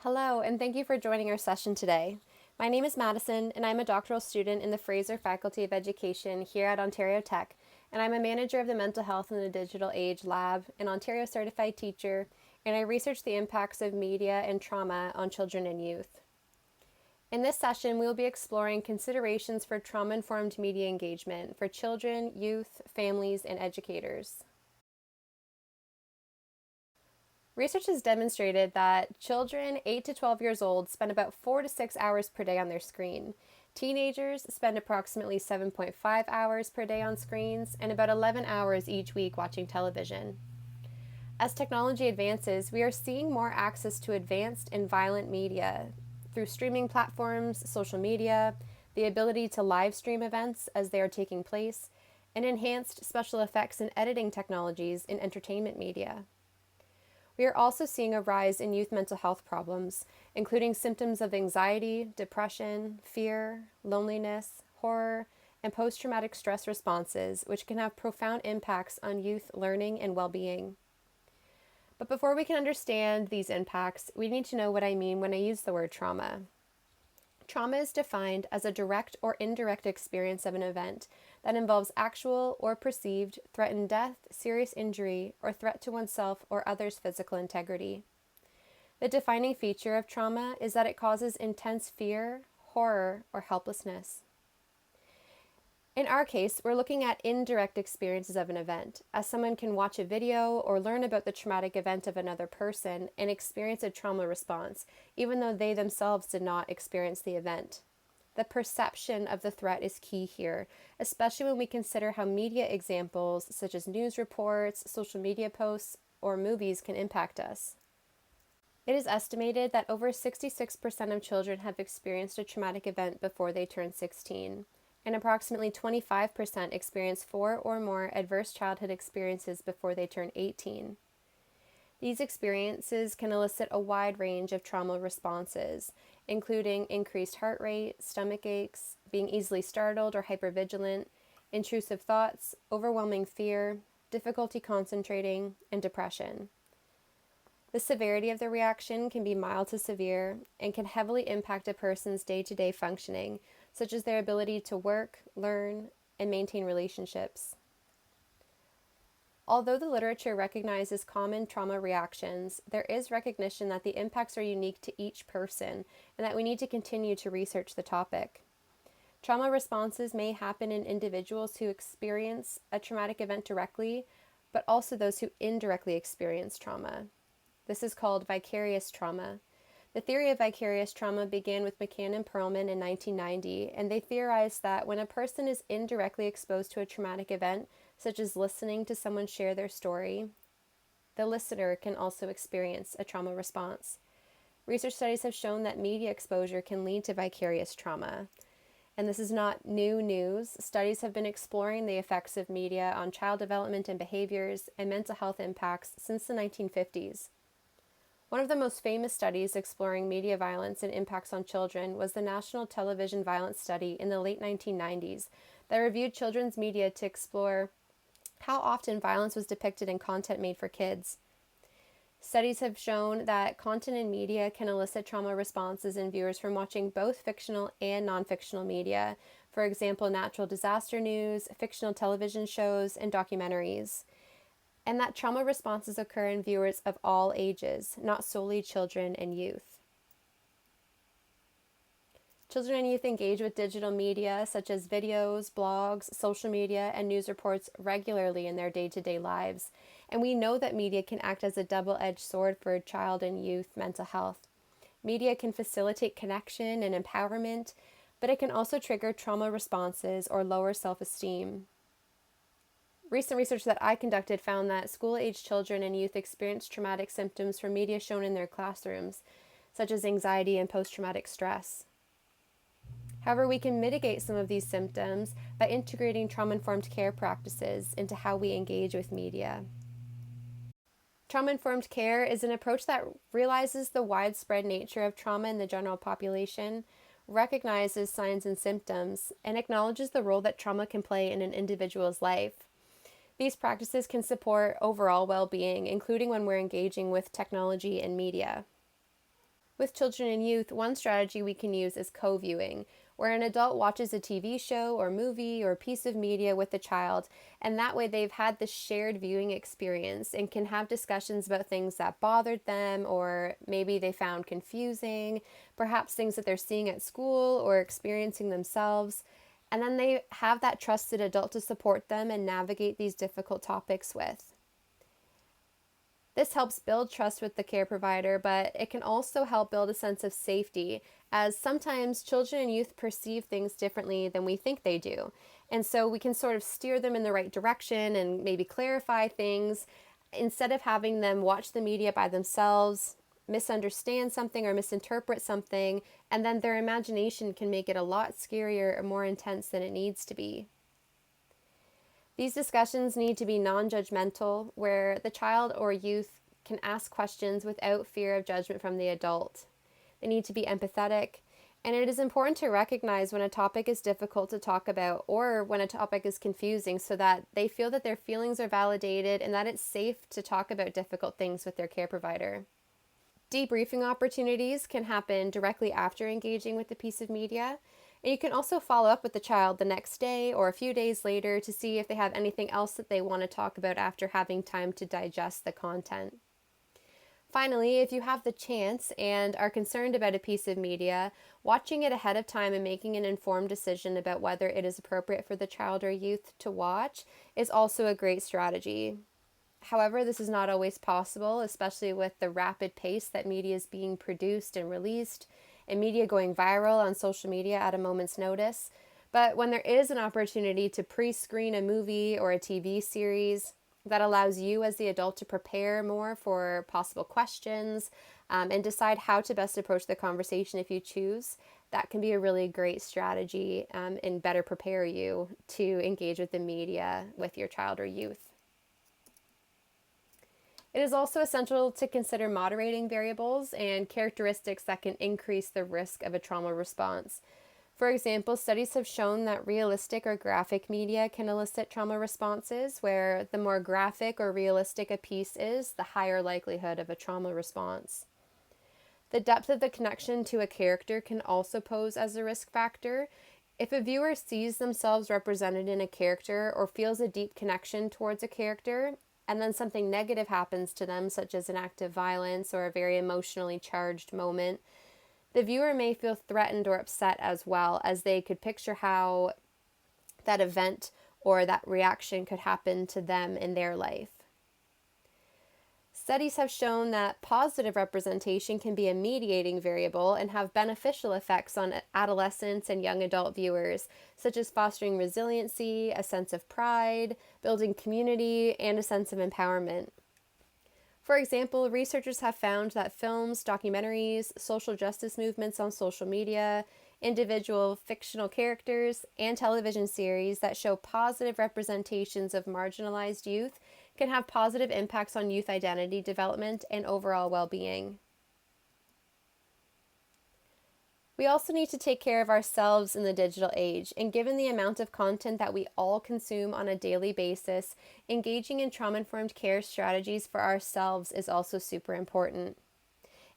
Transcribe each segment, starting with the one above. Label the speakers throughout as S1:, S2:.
S1: Hello, and thank you for joining our session today. My name is Madison, and I'm a doctoral student in the Fraser Faculty of Education here at Ontario Tech, and I'm a manager of the Mental Health in the Digital Age Lab, an Ontario certified teacher, and I research the impacts of media and trauma on children and youth. In this session, we will be exploring considerations for trauma-informed media engagement for children, youth, families, and educators. Research has demonstrated that children 8 to 12 years old spend about 4 to 6 hours per day on their screen. Teenagers spend approximately 7.5 hours per day on screens and about 11 hours each week watching television. As technology advances, we are seeing more access to advanced and violent media through streaming platforms, social media, the ability to live stream events as they are taking place, and enhanced special effects and editing technologies in entertainment media. We are also seeing a rise in youth mental health problems, including symptoms of anxiety, depression, fear, loneliness, horror, and post-traumatic stress responses, which can have profound impacts on youth learning and well-being. But before we can understand these impacts, we need to know what I mean when I use the word trauma. Trauma is defined as a direct or indirect experience of an event that involves actual or perceived threatened death, serious injury, or threat to oneself or others' physical integrity. The defining feature of trauma is that it causes intense fear, horror, or helplessness. In our case, we're looking at indirect experiences of an event, as someone can watch a video or learn about the traumatic event of another person and experience a trauma response, even though they themselves did not experience the event. The perception of the threat is key here, especially when we consider how media examples such as news reports, social media posts, or movies can impact us. It is estimated that over 66% of children have experienced a traumatic event before they turn 16. And approximately 25% experience 4 or more adverse childhood experiences before they turn 18. These experiences can elicit a wide range of trauma responses, including increased heart rate, stomach aches, being easily startled or hypervigilant, intrusive thoughts, overwhelming fear, difficulty concentrating, and depression. The severity of the reaction can be mild to severe and can heavily impact a person's day-to-day functioning, such as their ability to work, learn, and maintain relationships. Although the literature recognizes common trauma reactions, there is recognition that the impacts are unique to each person and that we need to continue to research the topic. Trauma responses may happen in individuals who experience a traumatic event directly, but also those who indirectly experience trauma. This is called vicarious trauma. The theory of vicarious trauma began with McCann and Perlman in 1990, and they theorized that when a person is indirectly exposed to a traumatic event, such as listening to someone share their story, the listener can also experience a trauma response. Research studies have shown that media exposure can lead to vicarious trauma. And this is not new news. Studies have been exploring the effects of media on child development and behaviors and mental health impacts since the 1950s. One of the most famous studies exploring media violence and impacts on children was the National Television Violence Study in the late 1990s that reviewed children's media to explore how often violence was depicted in content made for kids. Studies have shown that content in media can elicit trauma responses in viewers from watching both fictional and non-fictional media, for example, natural disaster news, fictional television shows, and documentaries. And that trauma responses occur in viewers of all ages, not solely children and youth. Children and youth engage with digital media such as videos, blogs, social media, and news reports regularly in their day-to-day lives. And we know that media can act as a double-edged sword for child and youth mental health. Media can facilitate connection and empowerment, but it can also trigger trauma responses or lower self-esteem. Recent research that I conducted found that school-age children and youth experience traumatic symptoms from media shown in their classrooms, such as anxiety and post-traumatic stress. However, we can mitigate some of these symptoms by integrating trauma-informed care practices into how we engage with media. Trauma-informed care is an approach that realizes the widespread nature of trauma in the general population, recognizes signs and symptoms, and acknowledges the role that trauma can play in an individual's life. These practices can support overall well-being, including when we're engaging with technology and media. With children and youth, one strategy we can use is co-viewing, where an adult watches a TV show or movie or piece of media with the child, and that way they've had the shared viewing experience and can have discussions about things that bothered them or maybe they found confusing, perhaps things that they're seeing at school or experiencing themselves. And then they have that trusted adult to support them and navigate these difficult topics with. This helps build trust with the care provider, but it can also help build a sense of safety, as sometimes children and youth perceive things differently than we think they do. And so we can sort of steer them in the right direction and maybe clarify things instead of having them watch the media by themselves, misunderstand something or misinterpret something, and then their imagination can make it a lot scarier or more intense than it needs to be. These discussions need to be non-judgmental, where the child or youth can ask questions without fear of judgment from the adult. They need to be empathetic, and it is important to recognize when a topic is difficult to talk about or when a topic is confusing so that they feel that their feelings are validated and that it's safe to talk about difficult things with their care provider. Debriefing opportunities can happen directly after engaging with the piece of media. And you can also follow up with the child the next day or a few days later to see if they have anything else that they want to talk about after having time to digest the content. Finally, if you have the chance and are concerned about a piece of media, watching it ahead of time and making an informed decision about whether it is appropriate for the child or youth to watch is also a great strategy. However, this is not always possible, especially with the rapid pace that media is being produced and released, and media going viral on social media at a moment's notice. But when there is an opportunity to pre-screen a movie or a TV series that allows you as the adult to prepare more for possible questions and decide how to best approach the conversation if you choose, that can be a really great strategy and better prepare you to engage with the media with your child or youth. It is also essential to consider moderating variables and characteristics that can increase the risk of a trauma response. For example, studies have shown that realistic or graphic media can elicit trauma responses, where the more graphic or realistic a piece is, the higher likelihood of a trauma response. The depth of the connection to a character can also pose as a risk factor. If a viewer sees themselves represented in a character or feels a deep connection towards a character, and then something negative happens to them, such as an act of violence or a very emotionally charged moment, the viewer may feel threatened or upset as well, as they could picture how that event or that reaction could happen to them in their life. Studies have shown that positive representation can be a mediating variable and have beneficial effects on adolescents and young adult viewers, such as fostering resiliency, a sense of pride, building community, and a sense of empowerment. For example, researchers have found that films, documentaries, social justice movements on social media, individual fictional characters, and television series that show positive representations of marginalized youth can have positive impacts on youth identity development and overall well-being. We also need to take care of ourselves in the digital age, and given the amount of content that we all consume on a daily basis, engaging in trauma-informed care strategies for ourselves is also super important.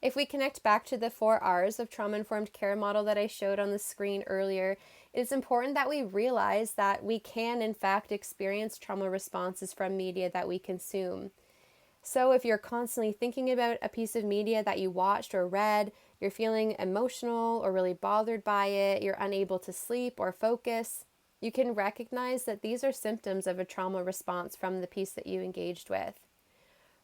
S1: If we connect back to the 4 R's of trauma-informed care model that I showed on the screen earlier, it is important that we realize that we can, in fact, experience trauma responses from media that we consume. So if you're constantly thinking about a piece of media that you watched or read, you're feeling emotional or really bothered by it, you're unable to sleep or focus, you can recognize that these are symptoms of a trauma response from the piece that you engaged with.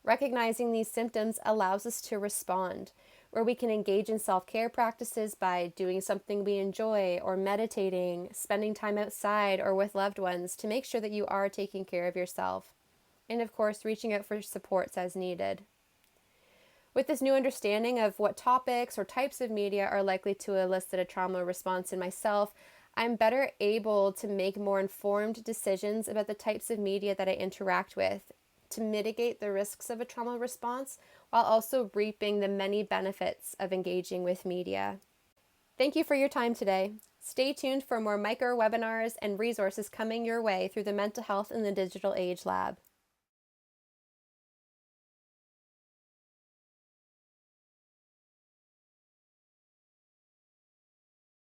S1: Recognizing these symptoms allows us to respond, where we can engage in self-care practices by doing something we enjoy or meditating, spending time outside or with loved ones to make sure that you are taking care of yourself. And of course, reaching out for supports as needed. With this new understanding of what topics or types of media are likely to elicit a trauma response in myself, I'm better able to make more informed decisions about the types of media that I interact with to mitigate the risks of a trauma response while also reaping the many benefits of engaging with media. Thank you for your time today. Stay tuned for more micro webinars and resources coming your way through the Mental Health in the Digital Age Lab.